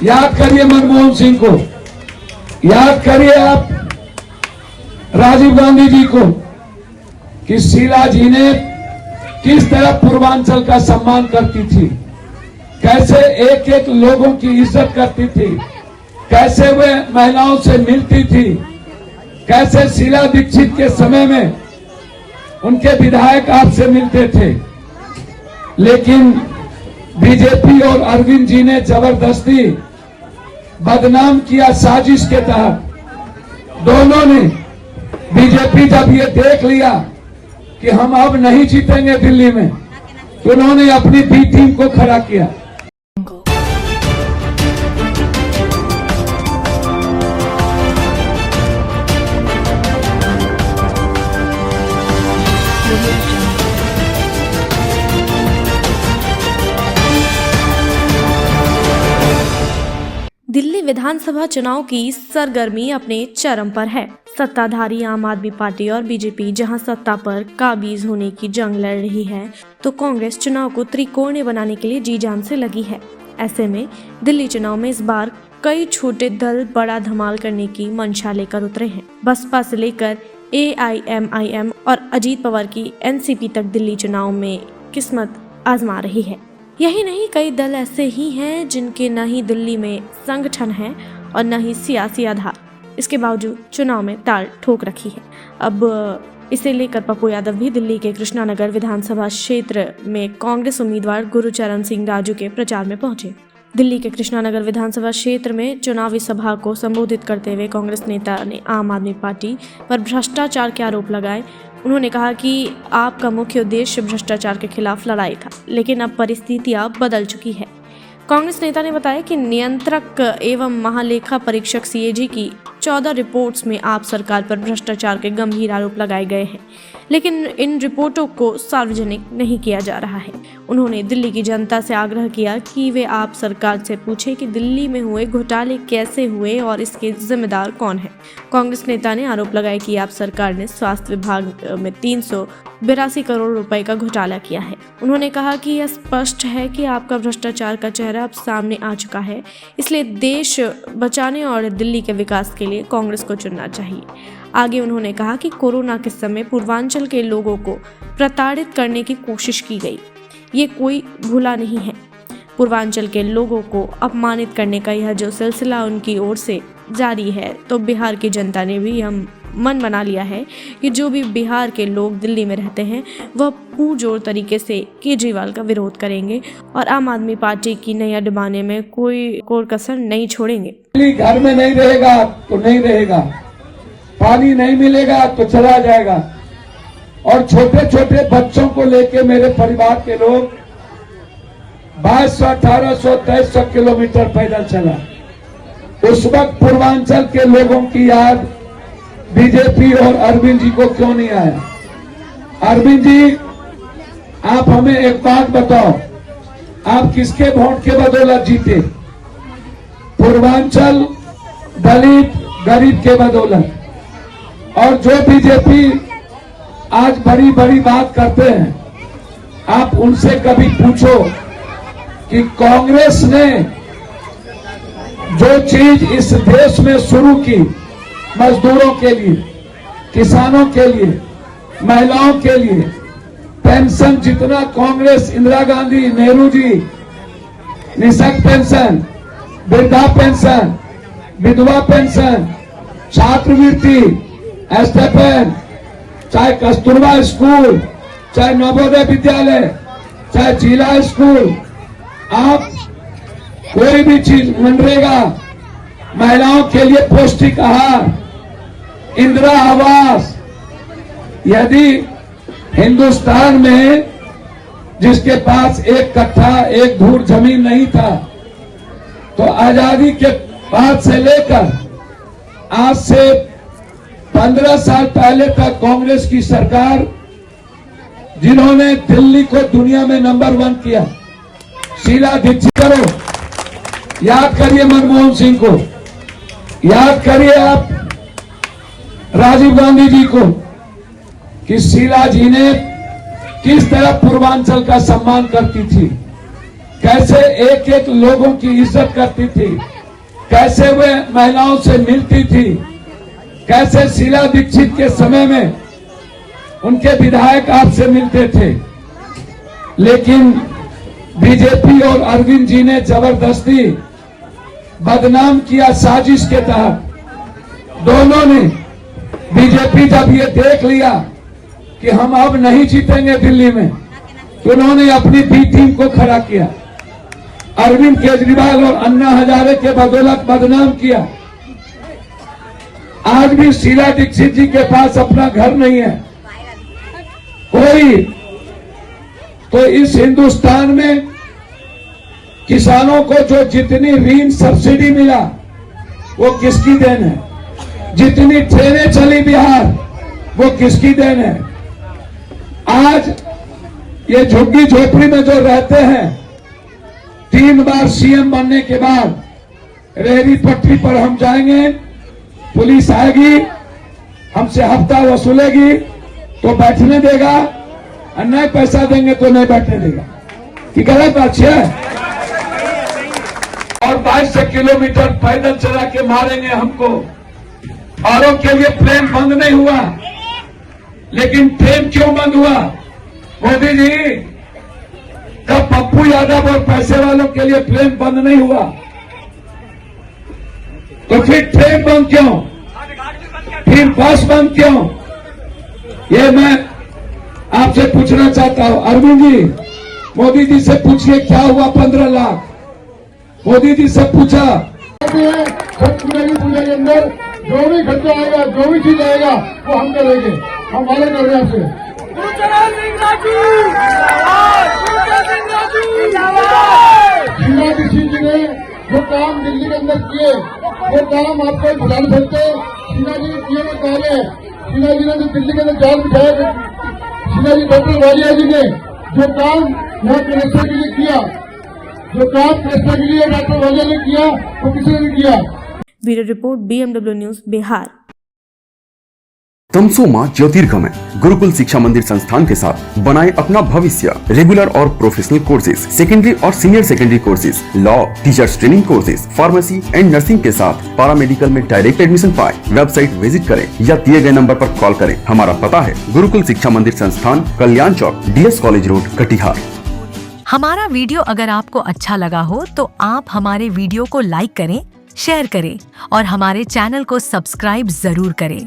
याद करिए मनमोहन सिंह को, याद करिए आप राजीव गांधी जी को कि शीला जी ने किस तरह पूर्वांचल का सम्मान करती थी, कैसे एक एक लोगों की इज्जत करती थी, कैसे वे महिलाओं से मिलती थी, कैसे शीला दीक्षित के समय में उनके विधायक आपसे मिलते थे। लेकिन बीजेपी और अरविंद जी ने जबरदस्ती बदनाम किया साजिश के तहत। दोनों ने, बीजेपी जब ये देख लिया कि हम अब नहीं जीतेंगे दिल्ली में, तो उन्होंने अपनी बी टीम को खड़ा किया। दिल्ली विधानसभा चुनाव की सरगर्मी अपने चरम पर है। सत्ताधारी आम आदमी पार्टी और बीजेपी जहां सत्ता पर काबिज होने की जंग लड़ रही है, तो कांग्रेस चुनाव को त्रिकोणीय बनाने के लिए जी जान से लगी है। ऐसे में दिल्ली चुनाव में इस बार कई छोटे दल बड़ा धमाल करने की मंशा लेकर उतरे हैं। बसपा से लेकर AIMIM और अजीत पवार की NCP तक दिल्ली चुनाव में किस्मत आजमा रही है। यही नहीं, कई दल ऐसे ही हैं जिनके न ही दिल्ली में संगठन है और न ही सियासी आधार, इसके बावजूद चुनाव में ताल ठोक रखी है। अब इसे लेकर पप्पू यादव भी दिल्ली के कृष्णानगर विधानसभा क्षेत्र में कांग्रेस उम्मीदवार गुरुचरण सिंह राजू के प्रचार में पहुंचे। दिल्ली के कृष्णानगर विधानसभा क्षेत्र में चुनावी सभा को संबोधित करते हुए कांग्रेस नेता ने आम आदमी पार्टी पर भ्रष्टाचार के आरोप लगाए। उन्होंने कहा कि आपका मुख्य उद्देश्य भ्रष्टाचार के खिलाफ लड़ाई था, लेकिन अब परिस्थितियां बदल चुकी है। कांग्रेस नेता ने बताया कि नियंत्रक एवं महालेखा परीक्षक CAG की 14 रिपोर्ट्स में आप सरकार पर भ्रष्टाचार के गंभीर आरोप लगाए गए हैं, लेकिन इन रिपोर्टों को सार्वजनिक नहीं किया जा रहा है। उन्होंने दिल्ली की जनता से आग्रह किया कि वे आप सरकार से पूछे कि दिल्ली में हुए घोटाले कैसे हुए और इसके जिम्मेदार कौन है। कांग्रेस नेता ने आरोप लगाया कि आप सरकार ने स्वास्थ्य विभाग में 382 करोड़ रुपए का घोटाला किया है। उन्होंने कहा कि यह स्पष्ट है कि आपका भ्रष्टाचार का चेहरा अब सामने आ चुका है, इसलिए देश बचाने और दिल्ली के विकास के लिए कांग्रेस को चुनना चाहिए। आगे उन्होंने कहा कि कोरोना के समय पूर्वांचल के लोगों को प्रताड़ित करने की कोशिश की गई, ये कोई भूला नहीं है। पूर्वांचल के लोगों को अपमानित करने का यह जो सिलसिला उनकी ओर से जारी है, तो बिहार की जनता ने भी यह मन बना लिया है कि जो भी बिहार के लोग दिल्ली में रहते हैं वह पुरजोर तरीके से केजरीवाल का विरोध करेंगे और आम आदमी पार्टी की नैया डुबाने में कोई कसर नहीं छोड़ेंगे। घर में नहीं रहेगा तो नहीं रहेगा, पानी नहीं मिलेगा तो चला जाएगा। और छोटे छोटे बच्चों को लेके मेरे परिवार के लोग 2200, 1800, 2300 किलोमीटर पैदल चला। उस वक्त पूर्वांचल के लोगों की याद बीजेपी और अरविंद जी को क्यों नहीं आया? अरविंद जी, आप हमें एक बात बताओ, आप किसके वोट के बदौलत जीते? पूर्वांचल दलित गरीब के बदौलत। और जो बीजेपी आज बड़ी बड़ी बात करते हैं, आप उनसे कभी पूछो कि कांग्रेस ने जो चीज इस देश में शुरू की, मजदूरों के लिए, किसानों के लिए, महिलाओं के लिए, पेंशन जितना कांग्रेस, इंदिरा गांधी, नेहरू जी, निःशक्त पेंशन, वृद्धा पेंशन, विधवा पेंशन, छात्रवृत्ति, एस्टेपेन, चाहे कस्तूरबा स्कूल, चाहे नवोदय विद्यालय, चाहे जिला स्कूल, आप कोई भी चीज, मनरेगा, महिलाओं के लिए पौष्टिक आहार, इंदिरा आवास, यदि हिंदुस्तान में जिसके पास एक कट्ठा एक धूर जमीन नहीं था, तो आजादी के बाद से लेकर आज से 15 साल पहले तक कांग्रेस की सरकार, जिन्होंने दिल्ली को दुनिया में नंबर 1 किया, शीला दीक्षित करो, याद करिए मनमोहन सिंह को, याद करिए आप राजीव गांधी जी को कि शीला जी ने किस तरह पूर्वांचल का सम्मान करती थी, कैसे एक एक लोगों की इज्जत करती थी, कैसे वे महिलाओं से मिलती थी, कैसे शीला दीक्षित के समय में उनके विधायक आपसे मिलते थे। लेकिन बीजेपी और अरविंद जी ने जबरदस्ती बदनाम किया साजिश के तहत। दोनों ने, बीजेपी जब ये देख लिया कि हम अब नहीं जीतेंगे दिल्ली में, तो उन्होंने अपनी बी टीम को खड़ा किया, अरविंद केजरीवाल और अन्ना हजारे के बदौलत बदनाम किया। आज भी शीला दीक्षित जी के पास अपना घर नहीं है कोई, तो इस हिंदुस्तान में किसानों को जो जितनी ऋण सब्सिडी मिला वो किसकी देन है, जितनी ट्रेनें चली बिहार वो किसकी देन है। आज ये झुग्गी झोपड़ी में जो रहते हैं, 3 बार सीएम बनने के बाद रेहड़ी पटरी पर हम जाएंगे, पुलिस आएगी, हमसे हफ्ता वसूलेगी तो बैठने देगा, और नहीं पैसा देंगे तो नहीं बैठने देगा। कि गलत बात है। और 22 किलोमीटर पैदल चला के मारेंगे हमको। औरों के लिए प्लेन बंद नहीं हुआ, लेकिन ट्रेन क्यों बंद हुआ मोदी जी? जब पप्पू यादव और पैसे वालों के लिए प्लेन बंद नहीं हुआ, तो फिर ट्रेन बंद क्यों, फिर बस बंद क्यों? ये मैं आपसे पूछना चाहता हूं। अरविंद जी, मोदी जी से पूछिए क्या हुआ 15 लाख। मोदी जी से पूछा छठ पूजा की पूजा के अंदर जो भी खर्चा आएगा, जो भी चीज आएगा वो हम करेंगे, हम वाले कर रहे हैं आपसे। शीला दीक्षित जी ने जो काम दिल्ली के अंदर किए वो काम आपको बता नहीं सकते। शीला जी किए वो काम है। शीला जी ने जो दिल्ली के अंदर जान बिछाया, शीला जी डॉक्टर वालिया जी ने जो काम यहाँ कलेक्टर के लिए किया, जो काम कलेक्टर के लिए डॉक्टर वालिया ने किया वो किसी ने नहीं किया। Bureau report BMW news Bihar. तमसोमा ज्योतिर्गमय गुरुकुल शिक्षा मंदिर संस्थान के साथ बनाए अपना भविष्य। रेगुलर और प्रोफेशनल कोर्सेज, सेकेंडरी और senior secondary courses, law, teachers training courses, pharmacy and nursing के साथ पैरामेडिकल में डायरेक्ट एडमिशन पाए। वेबसाइट विजिट करें या दिए गए नंबर पर कॉल करें। हमारा पता है गुरुकुल शिक्षा मंदिर संस्थान, कल्याण चौक, DS कॉलेज रोड, कटिहार। हमारा वीडियो अगर आपको अच्छा लगा हो तो आप हमारे वीडियो को लाइक करें, शेयर करें और हमारे चैनल को सब्सक्राइब जरूर करें।